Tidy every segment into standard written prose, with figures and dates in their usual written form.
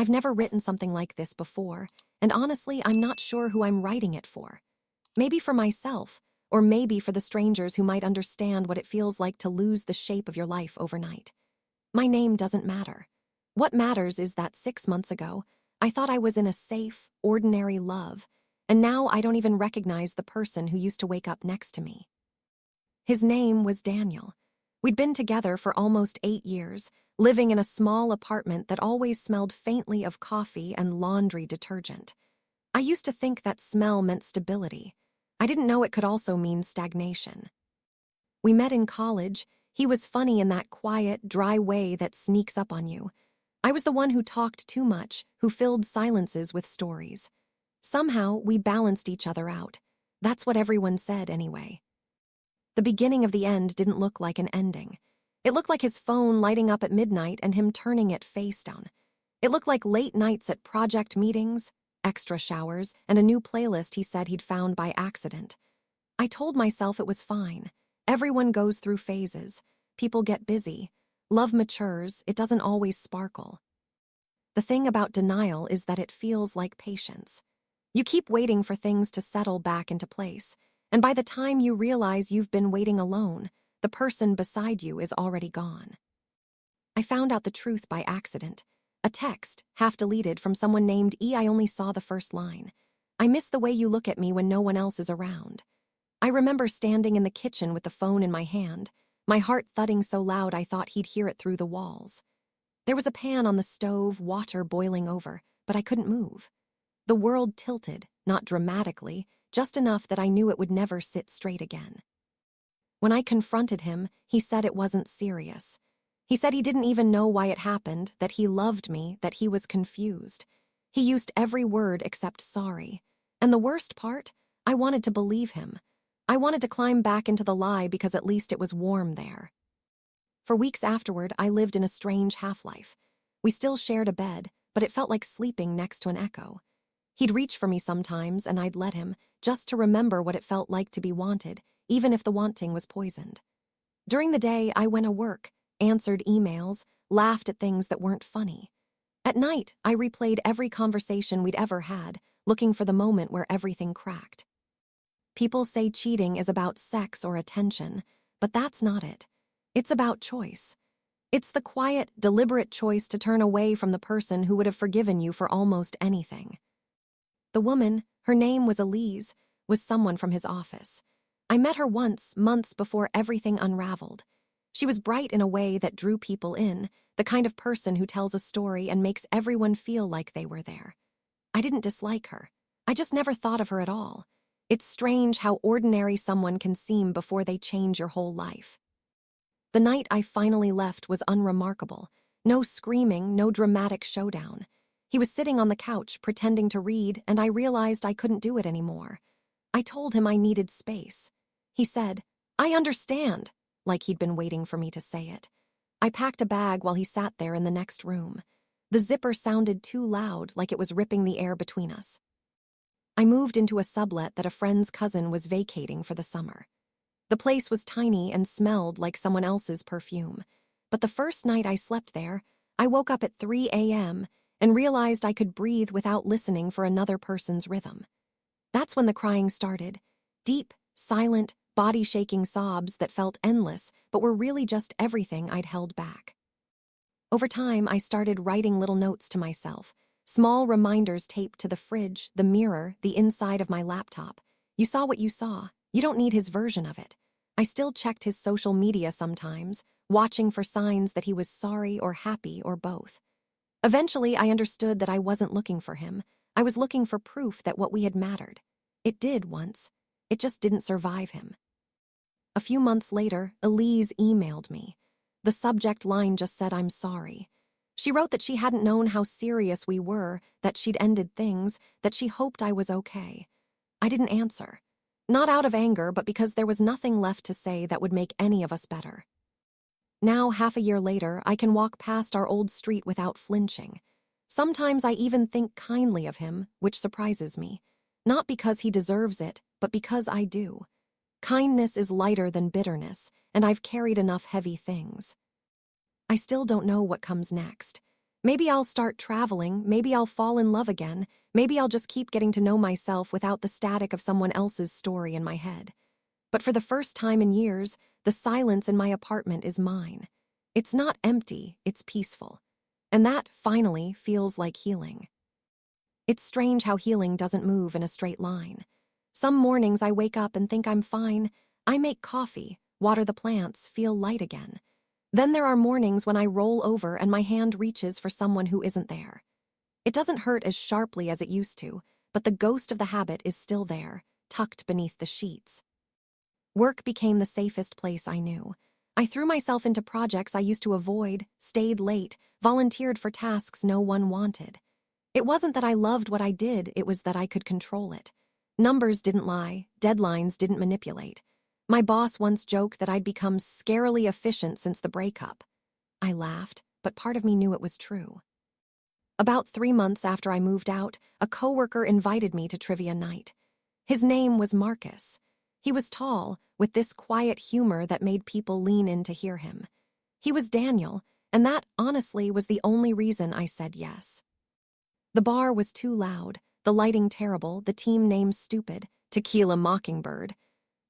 I've never written something like this before, and honestly, I'm not sure who I'm writing it for. Maybe for myself, or maybe for the strangers who might understand what it feels like to lose the shape of your life overnight. My name doesn't matter. What matters is that 6 months ago, I thought I was in a safe, ordinary love, and now I don't even recognize the person who used to wake up next to me. His name was Daniel. We'd been together for almost 8 years, living in a small apartment that always smelled faintly of coffee and laundry detergent. I used to think that smell meant stability. I didn't know it could also mean stagnation. We met in college. He was funny in that quiet, dry way that sneaks up on you. I was the one who talked too much, who filled silences with stories. Somehow, we balanced each other out. That's what everyone said anyway. The beginning of the end didn't look like an ending. It looked like his phone lighting up at midnight and him turning it face down. It looked like late nights at project meetings, extra showers, and a new playlist he said he'd found by accident. I told myself it was fine. Everyone goes through phases. People get busy. Love matures. It doesn't always sparkle. The thing about denial is that it feels like patience. You keep waiting for things to settle back into place, and by the time you realize you've been waiting alone, the person beside you is already gone. I found out the truth by accident. A text, half deleted, from someone named E. I only saw the first line. I miss the way you look at me when no one else is around. I remember standing in the kitchen with the phone in my hand, my heart thudding so loud I thought he'd hear it through the walls. There was a pan on the stove, water boiling over, but I couldn't move. The world tilted, not dramatically, just enough that I knew it would never sit straight again. When I confronted him, he said it wasn't serious. He said he didn't even know why it happened, that he loved me, that he was confused. He used every word except sorry. And the worst part, I wanted to believe him. I wanted to climb back into the lie because at least it was warm there. For weeks afterward, I lived in a strange half-life. We still shared a bed, but it felt like sleeping next to an echo. He'd reach for me sometimes, and I'd let him, just to remember what it felt like to be wanted, even if the wanting was poisoned. During the day, I went to work, answered emails, laughed at things that weren't funny. At night, I replayed every conversation we'd ever had, looking for the moment where everything cracked. People say cheating is about sex or attention, but that's not it. It's about choice. It's the quiet, deliberate choice to turn away from the person who would have forgiven you for almost anything. The woman, her name was Elise, was someone from his office. I met her once, months before everything unraveled. She was bright in a way that drew people in, the kind of person who tells a story and makes everyone feel like they were there. I didn't dislike her. I just never thought of her at all. It's strange how ordinary someone can seem before they change your whole life. The night I finally left was unremarkable. No screaming, no dramatic showdown. He was sitting on the couch, pretending to read, and I realized I couldn't do it anymore. I told him I needed space. He said, "I understand," like he'd been waiting for me to say it. I packed a bag while he sat there in the next room. The zipper sounded too loud, like it was ripping the air between us. I moved into a sublet that a friend's cousin was vacating for the summer. The place was tiny and smelled like someone else's perfume. But the first night I slept there, I woke up at 3 a.m. and realized I could breathe without listening for another person's rhythm. That's when the crying started. Deep, silent, body-shaking sobs that felt endless but were really just everything I'd held back. Over time, I started writing little notes to myself, small reminders taped to the fridge, the mirror, the inside of my laptop. You saw what you saw. You don't need his version of it. I still checked his social media sometimes, watching for signs that he was sorry or happy or both. Eventually, I understood that I wasn't looking for him. I was looking for proof that what we had mattered. It did once. It just didn't survive him. A few months later, Elise emailed me. The subject line just said, "I'm sorry." She wrote that she hadn't known how serious we were, that she'd ended things, that she hoped I was okay. I didn't answer. Not out of anger, but because there was nothing left to say that would make any of us better. Now, half a year later, I can walk past our old street without flinching. Sometimes I even think kindly of him, which surprises me. Not because he deserves it, but because I do. Kindness is lighter than bitterness, and I've carried enough heavy things. I still don't know what comes next. Maybe I'll start traveling, maybe I'll fall in love again, maybe I'll just keep getting to know myself without the static of someone else's story in my head. But for the first time in years, the silence in my apartment is mine. It's not empty, it's peaceful. And that, finally, feels like healing. It's strange how healing doesn't move in a straight line. Some mornings I wake up and think I'm fine. I make coffee, water the plants, feel light again. Then there are mornings when I roll over and my hand reaches for someone who isn't there. It doesn't hurt as sharply as it used to, but the ghost of the habit is still there, tucked beneath the sheets. Work became the safest place I knew. I threw myself into projects I used to avoid, stayed late, volunteered for tasks no one wanted. It wasn't that I loved what I did, it was that I could control it. Numbers didn't lie, deadlines didn't manipulate. My boss once joked that I'd become scarily efficient since the breakup. I laughed, but part of me knew it was true. About 3 months after I moved out, a coworker invited me to trivia night. His name was Marcus. He was tall, with this quiet humor that made people lean in to hear him. He was Daniel, and that, honestly, was the only reason I said yes. The bar was too loud, the lighting terrible, the team name stupid, Tequila Mockingbird.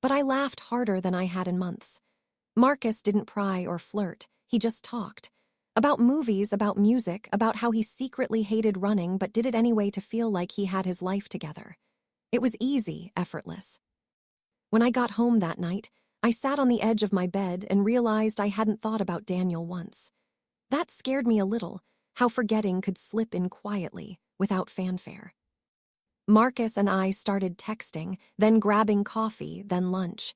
But I laughed harder than I had in months. Marcus didn't pry or flirt, he just talked. About movies, about music, about how he secretly hated running but did it anyway to feel like he had his life together. It was easy, effortless. When I got home that night, I sat on the edge of my bed and realized I hadn't thought about Daniel once. That scared me a little, how forgetting could slip in quietly, without fanfare. Marcus and I started texting, then grabbing coffee, then lunch.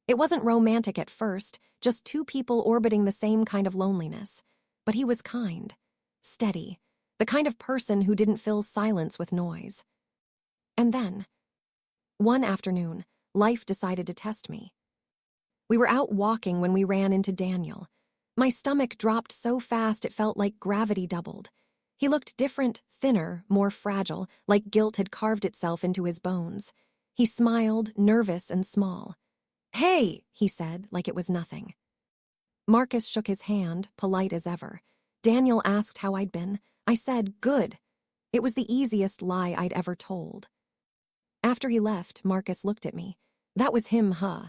It wasn't romantic at first, just two people orbiting the same kind of loneliness. But he was kind, steady, the kind of person who didn't fill silence with noise. And then, one afternoon, life decided to test me. We were out walking when we ran into Daniel. My stomach dropped so fast it felt like gravity doubled. He looked different, thinner, more fragile, like guilt had carved itself into his bones. He smiled, nervous and small. "Hey," he said, like it was nothing. Marcus shook his hand, polite as ever. Daniel asked how I'd been. I said, "Good." It was the easiest lie I'd ever told. After he left, Marcus looked at me. "That was him, huh?"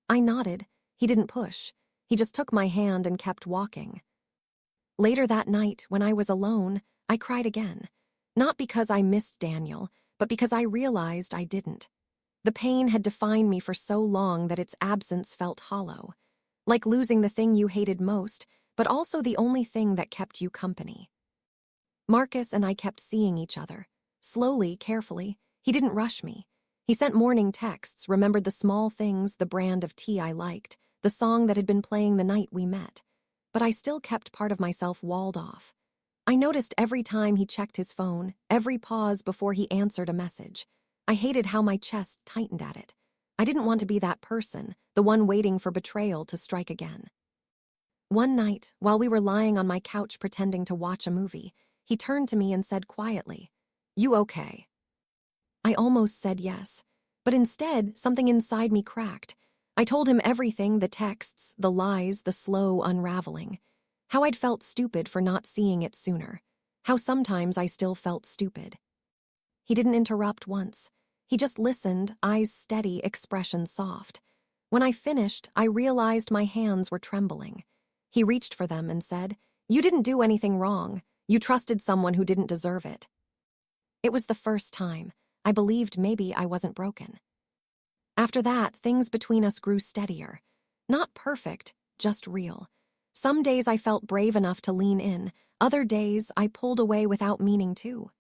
I nodded. He didn't push. He just took my hand and kept walking. Later that night, when I was alone, I cried again. Not because I missed Daniel, but because I realized I didn't. The pain had defined me for so long that its absence felt hollow. Like losing the thing you hated most, but also the only thing that kept you company. Marcus and I kept seeing each other. Slowly, carefully. He didn't rush me. He sent morning texts, remembered the small things, the brand of tea I liked, the song that had been playing the night we met. But I still kept part of myself walled off. I noticed every time he checked his phone, every pause before he answered a message. I hated how my chest tightened at it. I didn't want to be that person, the one waiting for betrayal to strike again. One night, while we were lying on my couch pretending to watch a movie, he turned to me and said quietly, "You okay?" I almost said yes, but instead, something inside me cracked. I told him everything, the texts, the lies, the slow unraveling. How I'd felt stupid for not seeing it sooner. How sometimes I still felt stupid. He didn't interrupt once. He just listened, eyes steady, expression soft. When I finished, I realized my hands were trembling. He reached for them and said, "You didn't do anything wrong. You trusted someone who didn't deserve it." It was the first time. I believed maybe I wasn't broken. After that, things between us grew steadier. Not perfect, just real. Some days I felt brave enough to lean in. Other days, I pulled away without meaning to.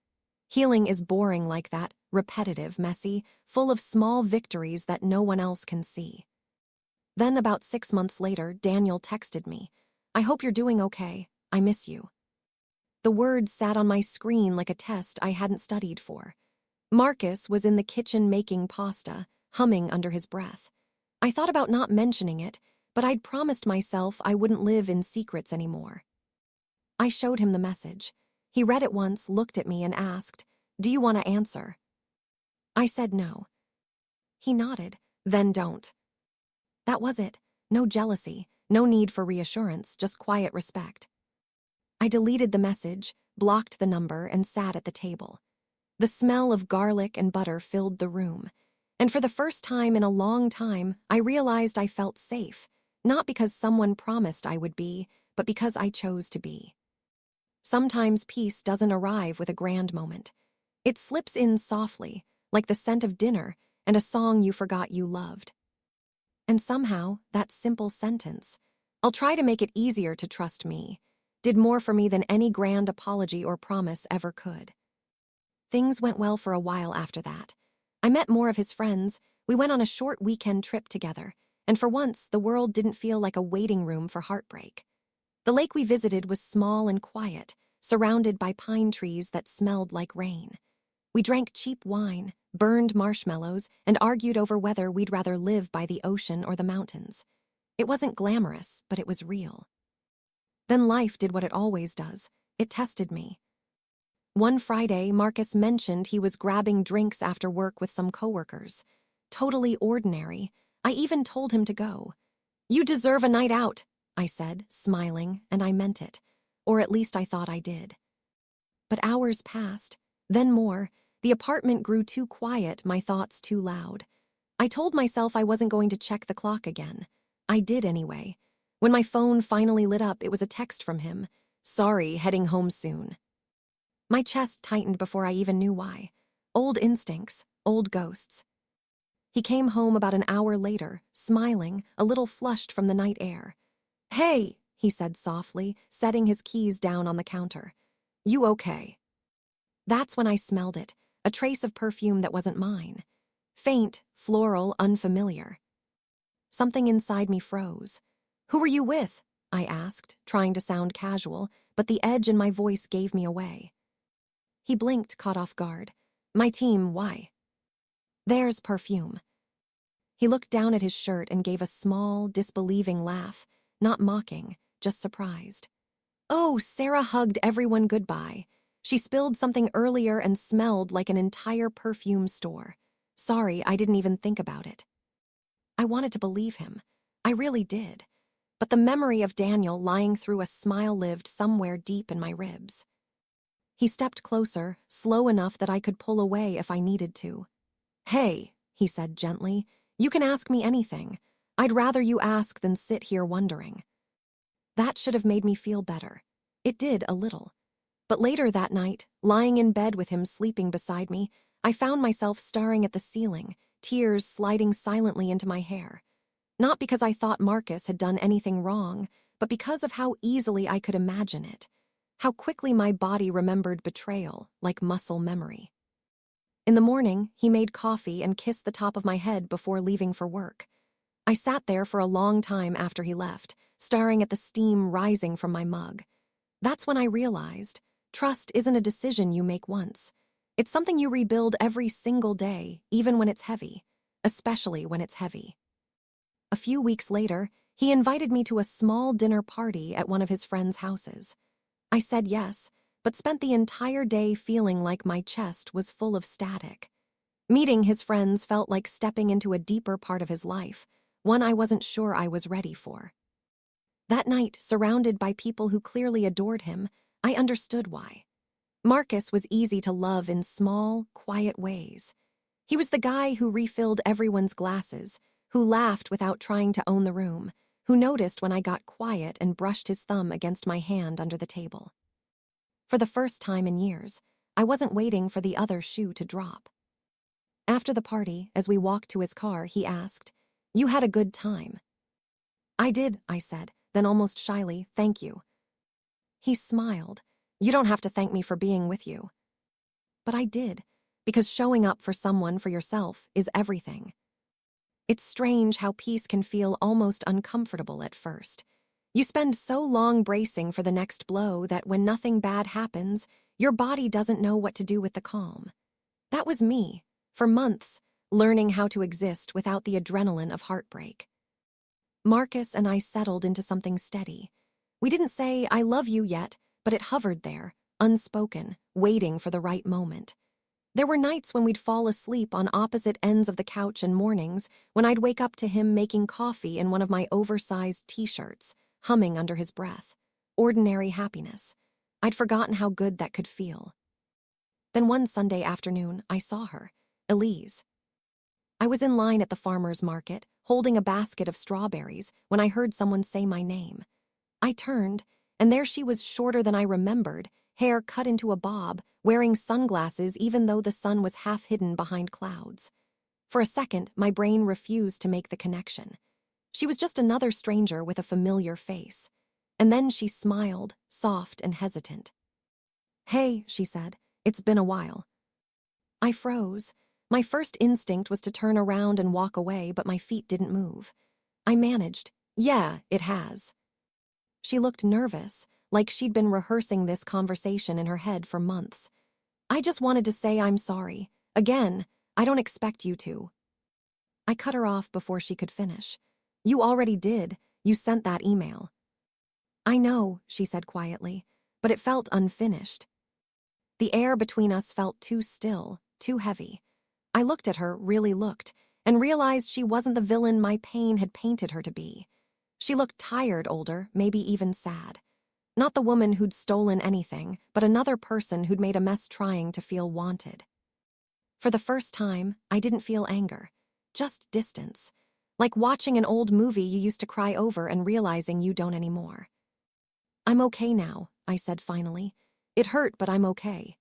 Healing is boring like that, repetitive, messy, full of small victories that no one else can see. Then, about 6 months later, Daniel texted me, "I hope you're doing okay. I miss you." The words sat on my screen like a test I hadn't studied for. Marcus was in the kitchen making pasta, humming under his breath. I thought about not mentioning it, but I'd promised myself I wouldn't live in secrets anymore. I showed him the message. He read it once, looked at me, and asked, "Do you want to answer?" I said no. He nodded. "Then don't." That was it. No jealousy, no need for reassurance, just quiet respect. I deleted the message, blocked the number, and sat at the table. The smell of garlic and butter filled the room, and for the first time in a long time, I realized I felt safe, not because someone promised I would be, but because I chose to be. Sometimes peace doesn't arrive with a grand moment. It slips in softly, like the scent of dinner and a song you forgot you loved. And somehow, that simple sentence, "I'll try to make it easier to trust me," did more for me than any grand apology or promise ever could. Things went well for a while after that. I met more of his friends, we went on a short weekend trip together, and for once, the world didn't feel like a waiting room for heartbreak. The lake we visited was small and quiet, surrounded by pine trees that smelled like rain. We drank cheap wine, burned marshmallows, and argued over whether we'd rather live by the ocean or the mountains. It wasn't glamorous, but it was real. Then life did what it always does. It tested me. One Friday, Marcus mentioned he was grabbing drinks after work with some coworkers. Totally ordinary. I even told him to go. "You deserve a night out," I said, smiling, and I meant it. Or at least I thought I did. But hours passed, then more. The apartment grew too quiet, my thoughts too loud. I told myself I wasn't going to check the clock again. I did anyway. When my phone finally lit up, it was a text from him. "Sorry, heading home soon." My chest tightened before I even knew why. Old instincts, old ghosts. He came home about an hour later, smiling, a little flushed from the night air. "Hey," he said softly, setting his keys down on the counter. "You okay?" That's when I smelled it, a trace of perfume that wasn't mine. Faint, floral, unfamiliar. Something inside me froze. "Who were you with?" I asked, trying to sound casual, but the edge in my voice gave me away. He blinked, caught off guard. "My team, why?" "There's perfume." He looked down at his shirt and gave a small, disbelieving laugh, not mocking, just surprised. "Oh, Sarah hugged everyone goodbye. She spilled something earlier and smelled like an entire perfume store. Sorry, I didn't even think about it." I wanted to believe him. I really did. But the memory of Daniel lying through a smile lived somewhere deep in my ribs. He stepped closer, slow enough that I could pull away if I needed to. "Hey," he said gently, "you can ask me anything. I'd rather you ask than sit here wondering." That should have made me feel better. It did a little. But later that night, lying in bed with him sleeping beside me, I found myself staring at the ceiling, tears sliding silently into my hair. Not because I thought Marcus had done anything wrong, but because of how easily I could imagine it. How quickly my body remembered betrayal, like muscle memory. In the morning, he made coffee and kissed the top of my head before leaving for work. I sat there for a long time after he left, staring at the steam rising from my mug. That's when I realized, trust isn't a decision you make once. It's something you rebuild every single day, even when it's heavy. Especially when it's heavy. A few weeks later, he invited me to a small dinner party at one of his friends' houses. I said yes, but spent the entire day feeling like my chest was full of static. Meeting his friends felt like stepping into a deeper part of his life, one I wasn't sure I was ready for. That night, surrounded by people who clearly adored him, I understood why. Marcus was easy to love in small, quiet ways. He was the guy who refilled everyone's glasses, who laughed without trying to own the room, who noticed when I got quiet and brushed his thumb against my hand under the table. For the first time in years, I wasn't waiting for the other shoe to drop. After the party, as we walked to his car, he asked, "You had a good time?" "I did," I said, then almost shyly, "Thank you." He smiled. "You don't have to thank me for being with you." But I did, because showing up for someone for yourself is everything. It's strange how peace can feel almost uncomfortable at first. You spend so long bracing for the next blow that when nothing bad happens, your body doesn't know what to do with the calm. That was me, for months, learning how to exist without the adrenaline of heartbreak. Marcus and I settled into something steady. We didn't say, "I love you" yet, but it hovered there, unspoken, waiting for the right moment. There were nights when we'd fall asleep on opposite ends of the couch and mornings when I'd wake up to him making coffee in one of my oversized t-shirts, humming under his breath. Ordinary happiness. I'd forgotten how good that could feel. Then one Sunday afternoon, I saw her, Elise. I was in line at the farmer's market, holding a basket of strawberries, when I heard someone say my name. I turned, and there she was, shorter than I remembered, hair cut into a bob, wearing sunglasses even though the sun was half hidden behind clouds. For a second, my brain refused to make the connection. She was just another stranger with a familiar face. And then she smiled, soft and hesitant. "Hey," she said, "it's been a while." I froze. My first instinct was to turn around and walk away, but my feet didn't move. I managed. "Yeah, it has." She looked nervous, like she'd been rehearsing this conversation in her head for months. "I just wanted to say I'm sorry. Again, I don't expect you to." I cut her off before she could finish. "You already did. You sent that email." "I know," she said quietly, but it felt unfinished. The air between us felt too still, too heavy. I looked at her, really looked, and realized she wasn't the villain my pain had painted her to be. She looked tired, older, maybe even sad. Not the woman who'd stolen anything, but another person who'd made a mess trying to feel wanted. For the first time, I didn't feel anger, just distance, like watching an old movie you used to cry over and realizing you don't anymore. "I'm okay now," I said finally. "It hurt, but I'm okay."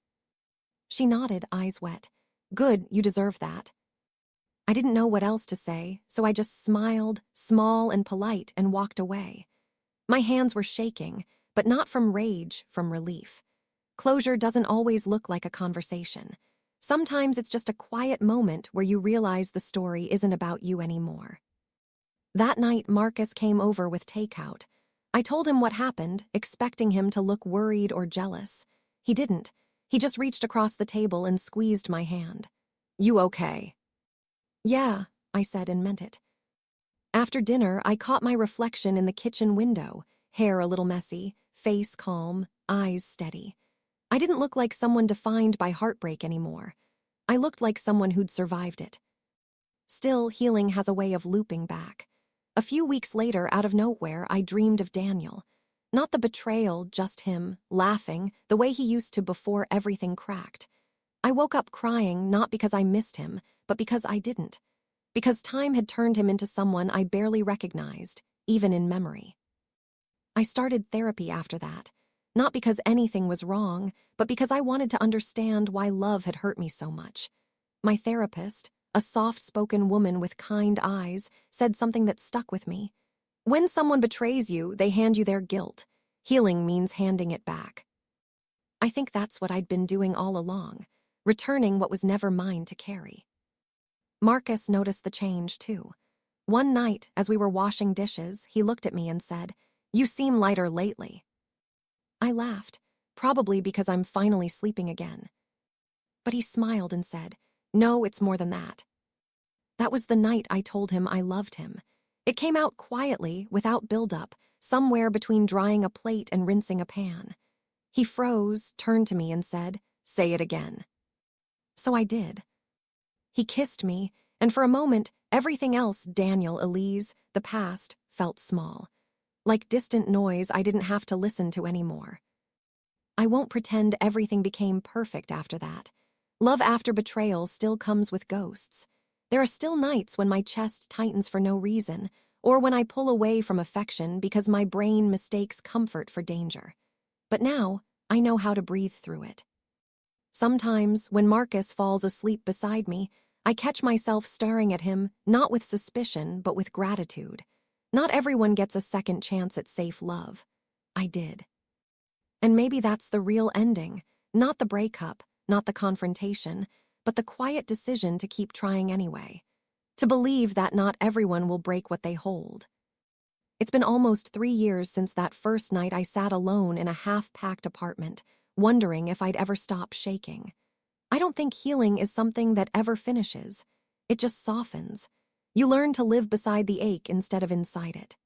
She nodded, eyes wet. "Good, you deserve that." I didn't know what else to say, so I just smiled, small and polite, and walked away. My hands were shaking, but not from rage, from relief. Closure doesn't always look like a conversation. Sometimes it's just a quiet moment where you realize the story isn't about you anymore. That night, Marcus came over with takeout. I told him what happened, expecting him to look worried or jealous. He didn't. He just reached across the table and squeezed my hand. "You okay?" "Yeah," I said and meant it. After dinner, I caught my reflection in the kitchen window, hair a little messy, face calm, eyes steady. I didn't look like someone defined by heartbreak anymore. I looked like someone who'd survived it. Still, healing has a way of looping back. A few weeks later, out of nowhere, I dreamed of Daniel. Not the betrayal, just him, laughing, the way he used to before everything cracked. I woke up crying, not because I missed him, but because I didn't. Because time had turned him into someone I barely recognized, even in memory. I started therapy after that, not because anything was wrong, but because I wanted to understand why love had hurt me so much. My therapist, a soft-spoken woman with kind eyes, said something that stuck with me. When someone betrays you, they hand you their guilt. Healing means handing it back. I think that's what I'd been doing all along, returning what was never mine to carry. Marcus noticed the change, too. One night, as we were washing dishes, he looked at me and said, "You seem lighter lately." I laughed, probably because I'm finally sleeping again. But he smiled and said, "No, it's more than that." That was the night I told him I loved him. It came out quietly, without build-up, somewhere between drying a plate and rinsing a pan. He froze, turned to me and said, "Say it again." So I did. He kissed me, and for a moment, everything else, Daniel, Elise, the past, felt small. Like distant noise I didn't have to listen to anymore. I won't pretend everything became perfect after that. Love after betrayal still comes with ghosts. There are still nights when my chest tightens for no reason, or when I pull away from affection because my brain mistakes comfort for danger. But now, I know how to breathe through it. Sometimes, when Marcus falls asleep beside me, I catch myself staring at him, not with suspicion, but with gratitude. Not everyone gets a second chance at safe love. I did. And maybe that's the real ending, not the breakup, not the confrontation, but the quiet decision to keep trying anyway. To believe that not everyone will break what they hold. It's been almost 3 years since that first night I sat alone in a half-packed apartment, wondering if I'd ever stop shaking. I don't think healing is something that ever finishes. It just softens. You learn to live beside the ache instead of inside it.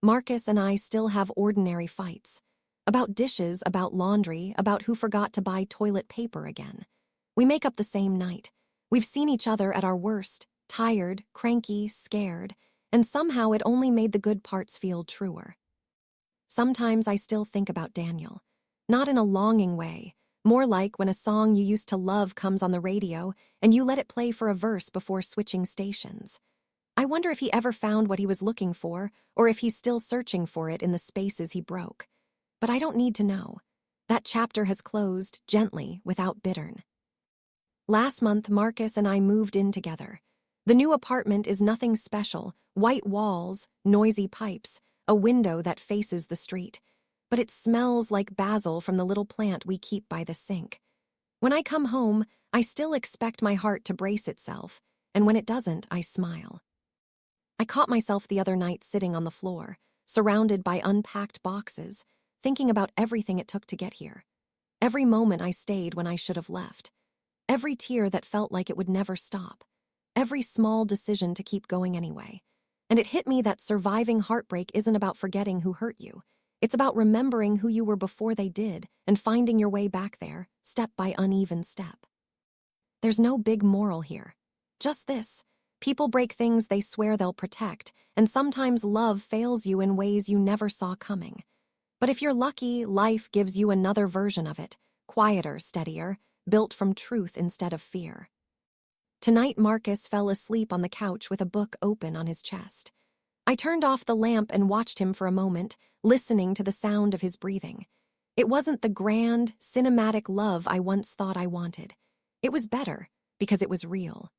Marcus and I still have ordinary fights. About dishes, about laundry, about who forgot to buy toilet paper again. We make up the same night. We've seen each other at our worst, tired, cranky, scared, and somehow it only made the good parts feel truer. Sometimes I still think about Daniel. Not in a longing way, more like when a song you used to love comes on the radio and you let it play for a verse before switching stations. I wonder if he ever found what he was looking for, or if he's still searching for it in the spaces he broke. But I don't need to know. That chapter has closed, gently, without bittern. Last month, Marcus and I moved in together. The new apartment is nothing special: white walls, noisy pipes, a window that faces the street. But it smells like basil from the little plant we keep by the sink. When I come home, I still expect my heart to brace itself, and when it doesn't, I smile. I caught myself the other night sitting on the floor, surrounded by unpacked boxes, thinking about everything it took to get here. Every moment I stayed when I should have left. Every tear that felt like it would never stop. Every small decision to keep going anyway. And it hit me that surviving heartbreak isn't about forgetting who hurt you. It's about remembering who you were before they did and finding your way back there, step by uneven step. There's no big moral here. Just this: people break things they swear they'll protect, and sometimes love fails you in ways you never saw coming. But if you're lucky, life gives you another version of it, quieter, steadier, built from truth instead of fear. Tonight, Marcus fell asleep on the couch with a book open on his chest. I turned off the lamp and watched him for a moment, listening to the sound of his breathing. It wasn't the grand, cinematic love I once thought I wanted. It was better, because it was real.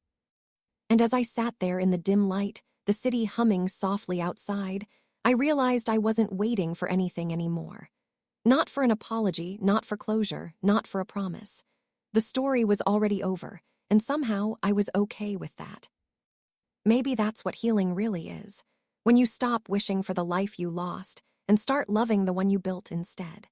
And as I sat there in the dim light, the city humming softly outside, I realized I wasn't waiting for anything anymore. Not for an apology, not for closure, not for a promise. The story was already over, and somehow I was okay with that. Maybe that's what healing really is, when you stop wishing for the life you lost and start loving the one you built instead.